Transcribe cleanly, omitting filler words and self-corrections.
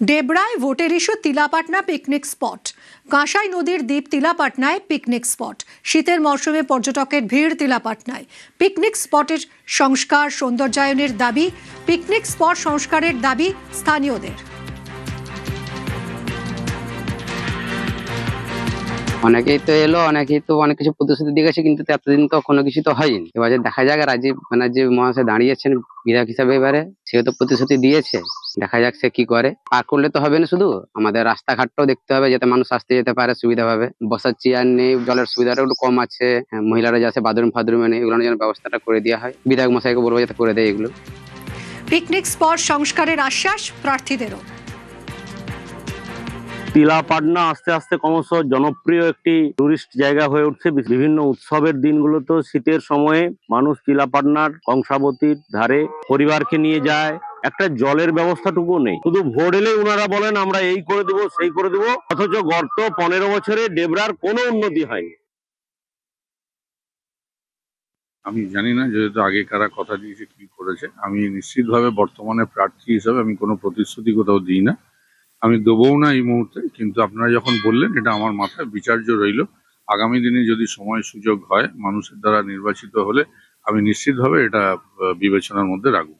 ডেবরায় ভোটের issue তিলাপাটনা picnic spot. Kansai নদীর দ্বীপ তিলাপাটনায় পিকনিক স্পট। শীতের মরশুমে পর্যটকের ভিড় তিলাপাটনায়। পিকনিক স্পটের সংস্কার সৌন্দর্যায়নের দাবি। পিকনিক স্পট সংস্কারের দাবি স্থানীয়দের। অনেকেই তো এলো, অনেকেই তো অনেক কিছু প্রতিশ্রুতি দিয়ে গেছে, কিন্তু এতদিন তো কোনো কিছু তো হয়নি। এবারে দেখা যাক, রাজীব ব্যানার্জি মহাশয় দাঁড়িয়েছেন বিধায়ক হিসাবে, এবারে সেও তো প্রতিশ্রুতি দিয়েছে, দেখা যাক সে কি করে। পার করলে তো হবে না, শুধু আমাদের রাস্তাঘাটটাও দেখতে হবে, যাতে মানুষ আসতে যেতে পারে সুবিধা ভাবে। বসার চেয়ার নেই, জলের সুবিধাটা একটু কম আছে, মহিলারা যাচ্ছে বাথরুম ফাথরুমে নেই, এগুলোর জন্য ব্যবস্থাটা করে দেওয়া হয়। বিধায়ক মশাইকে বলবো যাতে করে দেয় এগুলো। পিকনিক স্পট সংস্কারের আশ্বাস প্রার্থীদেরও। তিলাপাটনা আস্তে আস্তে ক্রমশ জনপ্রিয় একটি টুরিস্ট জায়গা হয়ে উঠছে। বিভিন্ন উৎসবের দিনগুলোতে শীতের সময়ে মানুষ তিলাপাটনার কংসাবতীর ধারে পরিবারকে নিয়ে যায়। একটা জলের ব্যবস্থাটুকু নেই, শুধু ভোট এলেই ওনারা বলেন আমরা এই করে দেবো সেই করে দেবো, অথচ গত 15 বছরে ডেবরার কোনো উন্নতি হয়নি। আমি জানি না, যেহেতু আগে কারা কথা দিয়েছে কি করেছে। আমি নিশ্চিতভাবে বর্তমানে প্রার্থী হিসাবে আমি কোনো প্রতিশ্রুতি কোথাও দিই না, আমি দেবও না এই মুহূর্তে। কিন্তু আপনারা যখন বললেন, এটা আমার মাথায় বিচার্য রইল। আগামী দিনে যদি সময় সুযোগ হয়, মানুষের দ্বারা নির্বাচিত হলে আমি নিশ্চিতভাবে এটা বিবেচনার মধ্যে রাখবো।